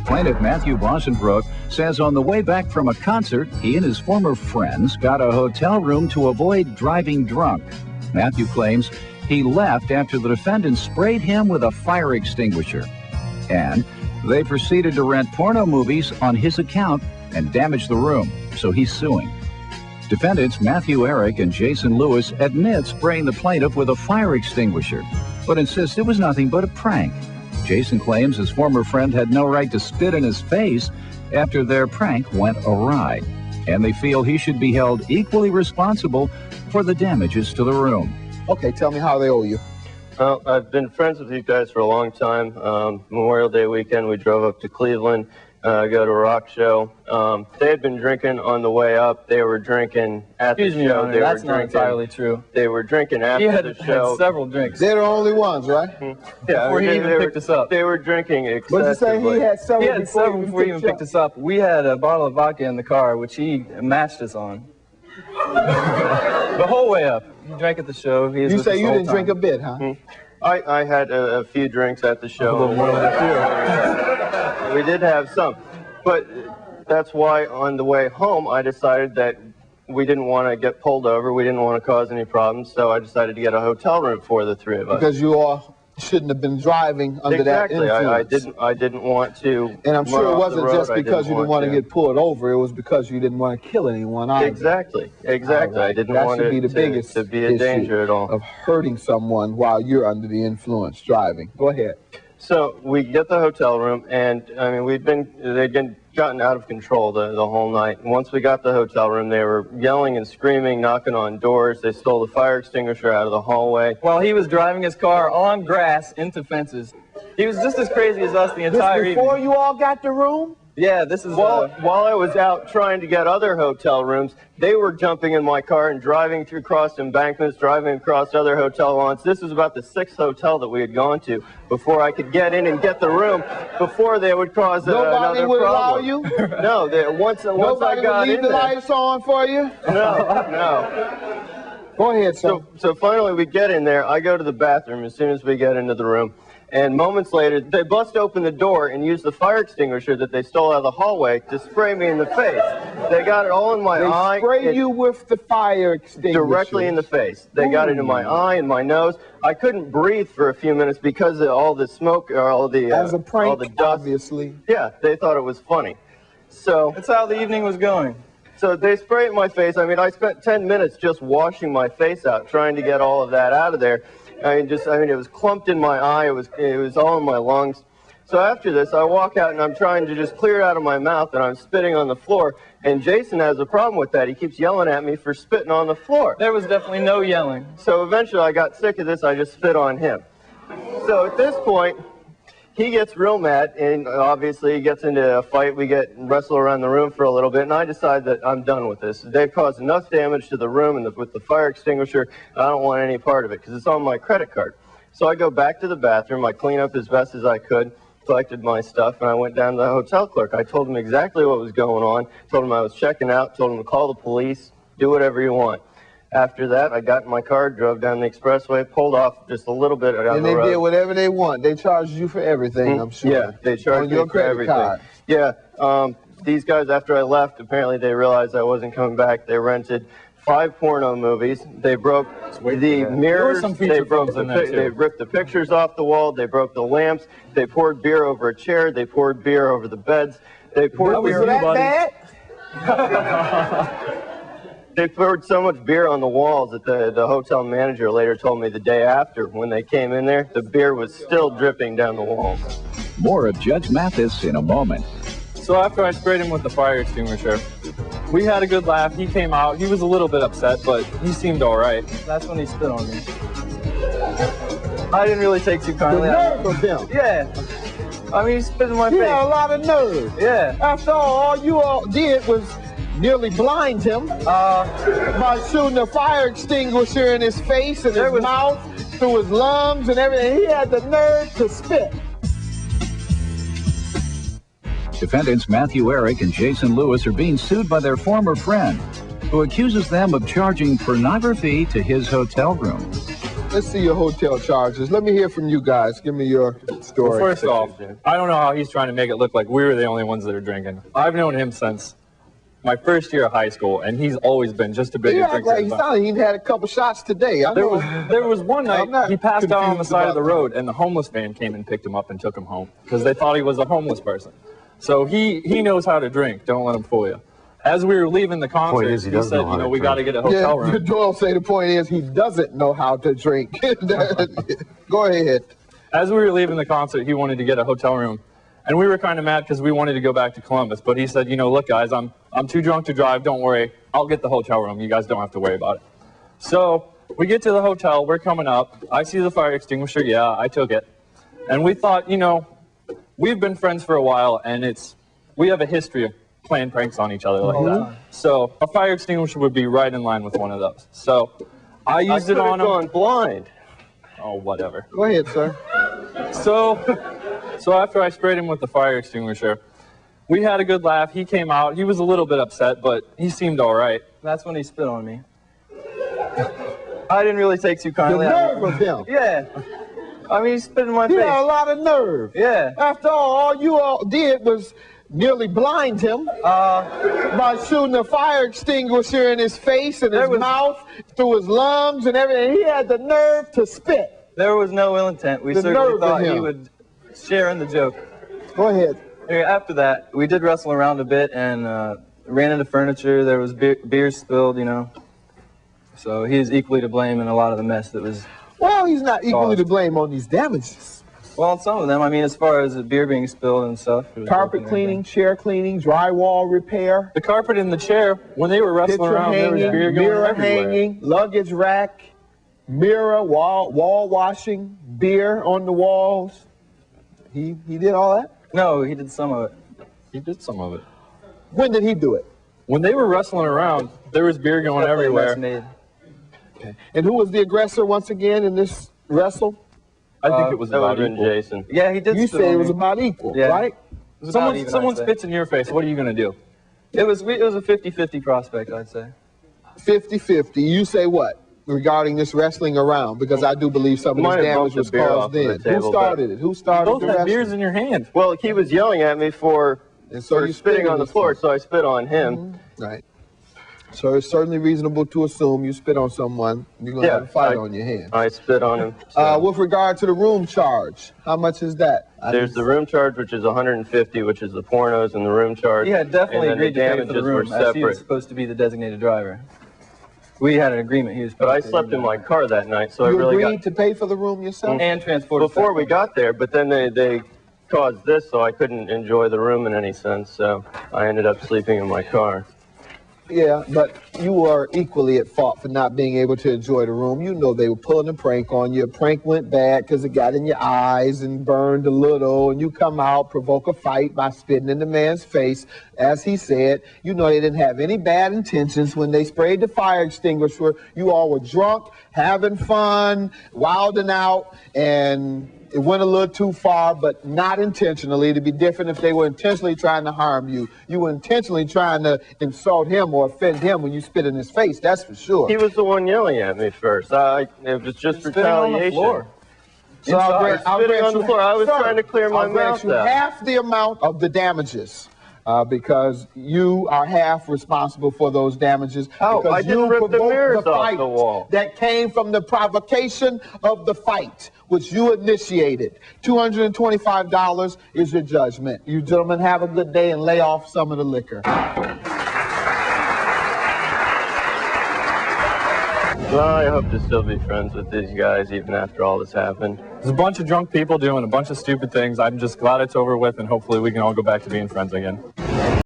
Plaintiff Matthew Bossenbrook says on the way back from a concert, he and his former friends got a hotel room to avoid driving drunk. Matthew claims he left after the defendant sprayed him with a fire extinguisher. And they proceeded to rent porno movies on his account and damage the room, so he's suing. Defendants Matthew Eric and Jason Lewis admit spraying the plaintiff with a fire extinguisher, but insist it was nothing but a prank. Jason claims his former friend had no right to spit in his face after their prank went awry, and they feel he should be held equally responsible for the damages to the room. Okay, tell me how they owe you. Well, I've been friends with these guys for a long time. Memorial Day weekend, we drove up to Cleveland, go to a rock show. They had been drinking on the way up. They were drinking at the show. Excuse me, Honor, that's not entirely true. They were drinking after the show. Had several drinks. They're the only ones, right? Yeah, before he even picked us up. They were drinking excessively. What did you say? He had several before he even picked us up. We had a bottle of vodka in the car, which he matched us on. The whole way up. He drank at the show. You say you didn't drink a bit, huh? I had a few drinks at the show. A little more than a few. We did have some. But that's why on the way home, I decided that we didn't want to get pulled over. We didn't want to cause any problems. So I decided to get a hotel room for the three of us. Because you all shouldn't have been driving under that influence. I didn't want to. And I'm sure it wasn't just because you didn't want to get pulled over. It was because you didn't want to kill anyone either. Exactly. Right. I didn't want it to be a danger at all of hurting someone while you're under the influence driving. Go ahead. So we get the hotel room, and I mean they'd gotten out of control the whole night. And once we got the hotel room, they were yelling and screaming, knocking on doors. They stole the fire extinguisher out of the hallway. While he was driving his car on grass into fences. He was just as crazy as us the entire evening. Before you all got the room? Yeah, this is... While I was out trying to get other hotel rooms, they were jumping in my car and driving across embankments, driving across other hotel lawns. This was about the 6th hotel that we had gone to before I could get in and get the room, before they would cause another problem. Nobody would allow you? No, once I got in there... Nobody would leave the lights on for you? No. Go ahead, sir. So finally we get in there. I go to the bathroom as soon as we get into the room. And moments later, they bust open the door and use the fire extinguisher that they stole out of the hallway to spray me in the face. They got it all in my eye. They sprayed you with the fire extinguisher? Directly in the face. They got it in my eye and my nose. I couldn't breathe for a few minutes because of all the smoke, or all the as a prank, all the dust. Obviously. Yeah, they thought it was funny. So that's how the evening was going. So they sprayed my face. I mean, I spent 10 minutes just washing my face out, trying to get all of that out of there. I mean, it was clumped in my eye. It was all in my lungs. So after this, I walk out and I'm trying to just clear it out of my mouth, and I'm spitting on the floor. And Jason has a problem with that. He keeps yelling at me for spitting on the floor. There was definitely no yelling. So eventually I got sick of this. I just spit on him. So at this point, he gets real mad, and obviously he gets into a fight. We wrestle around the room for a little bit, and I decide that I'm done with this. They've caused enough damage to the room and with the fire extinguisher. I don't want any part of it because it's on my credit card. So I go back to the bathroom. I clean up as best as I could, collected my stuff, and I went down to the hotel clerk. I told him exactly what was going on, told him I was checking out, told him to call the police, do whatever you want. After that, I got in my car, drove down the expressway, pulled off just a little bit down the road. And they did whatever they want. They charged you for everything, I'm sure. Yeah, they charged me for everything. Card. Yeah, these guys, after I left, apparently they realized I wasn't coming back. They rented 5 porno movies. They broke the mirrors. They ripped the pictures off the wall. They broke the lamps. They poured beer over a chair. They poured beer over the beds. They poured beer. Was that bad? They poured so much beer on the walls that the hotel manager later told me the day after, when they came in there, the beer was still dripping down the walls. More of Judge Mathis in a moment. So after I sprayed him with the fire extinguisher, we had a good laugh. He came out. He was a little bit upset, but he seemed all right. That's when he spit on me. I didn't really take too kindly. The nerve of him. Yeah. I mean, he spit in my face. He had a lot of nerve. Yeah. After all you all did was nearly blind him by shooting a fire extinguisher in his face and his mouth, through his lungs and everything. He had the nerve to spit. Defendants Matthew Eric and Jason Lewis are being sued by their former friend, who accuses them of charging pornography to his hotel room. Let's see your hotel charges. Let me hear from you guys. Give me your story. Well, first off, I don't know how he's trying to make it look like we were the only ones that are drinking. I've known him since my first year of high school, and he's always been just a bigger drinker. Like he sounded he had a couple shots today. There was one night he passed out on the side of the road, and the homeless van came and picked him up and took him home because they thought he was a homeless person. So he knows how to drink. Don't let him fool you. As we were leaving the concert, he said, you know, we got to get a hotel room. Doyle say the point is he doesn't know how to drink. Go ahead. As we were leaving the concert, he wanted to get a hotel room. And we were kind of mad because we wanted to go back to Columbus. But he said, you know, look, guys, I'm too drunk to drive. Don't worry. I'll get the hotel room. You guys don't have to worry about it. So we get to the hotel. We're coming up. I see the fire extinguisher. Yeah, I took it. And we thought, you know, we've been friends for a while, and we have a history of playing pranks on each other like that. So a fire extinguisher would be right in line with one of those. So I used it on him. Gone blind. Oh, whatever. Go ahead, sir. So after I sprayed him with the fire extinguisher, we had a good laugh. He came out. He was a little bit upset, but he seemed all right. That's when he spit on me. I didn't really take too kindly. The nerve of him. Yeah. I mean, he spit in my face. He had a lot of nerve. Yeah. After all you all did was nearly blind him by shooting a fire extinguisher in his face and his mouth, through his lungs and everything. He had the nerve to spit. There was no ill intent. We certainly thought he would share in the joke. Go ahead. After that, we did wrestle around a bit and ran into furniture. There was beer spilled, you know. So he is equally to blame in a lot of the mess that was Well, he's not equally to blame on these damages. Well, on some of them, I mean, as far as the beer being spilled and stuff. Carpet cleaning, chair cleaning, drywall repair. The carpet in the chair, when they were wrestling around, there was beer going mirror everywhere. hanging, luggage rack, mirror, wall washing, beer on the walls. He did all that? No, he did some of it. He did some of it. When did he do it? When they were wrestling around, there was beer going everywhere. Okay. And who was the aggressor once again in this wrestle? I think it was about equal. Jason. Yeah, he did. You say it was about equal, right? Someone spits in your face. What are you going to do? It was a 50-50 prospect, I'd say. 50-50. You say what regarding this wrestling around? Because I do believe some of this damage was caused then. Who started it? Who started both the had wrestling? beers in your hand. Well, he was yelling at me for spitting on the floor, so I spit on him. Right. So it's certainly reasonable to assume you spit on someone, you're going to have a fight on your hands. I spit on him. So. With regard to the room charge, how much is that? There's the room charge, which is $150, which is the pornos, and the room charge. He had definitely agreed to pay for the room, separate. as he was supposed to be the designated driver. We had an agreement. He was. But I slept in my car that night, so I really agreed to pay for the room yourself? And transported. Before we got there, but then they caused this, so I couldn't enjoy the room in any sense, so I ended up sleeping in my car. Yeah, but you are equally at fault for not being able to enjoy the room. You know they were pulling a prank on you. A prank went bad because it got in your eyes and burned a little, and you come out, provoke a fight by spitting in the man's face. As he said, you know they didn't have any bad intentions when they sprayed the fire extinguisher. You all were drunk, having fun, wilding out, and it went a little too far, but not intentionally. It'd be different if they were intentionally trying to harm you. You were intentionally trying to insult him or offend him when you spit in his face, that's for sure. He was the one yelling at me first. It was just retaliation. So I'll grant on the floor. I was trying to clear my mouth out. Half the amount of the damages. Because you are half responsible for those damages. Oh, I didn't rip the mirrors off the wall. That came from the provocation of the fight, which you initiated. $225 is your judgment. You gentlemen have a good day and lay off some of the liquor. Well, I hope to still be friends with these guys even after all this happened. There's a bunch of drunk people doing a bunch of stupid things. I'm just glad it's over with, and hopefully we can all go back to being friends again.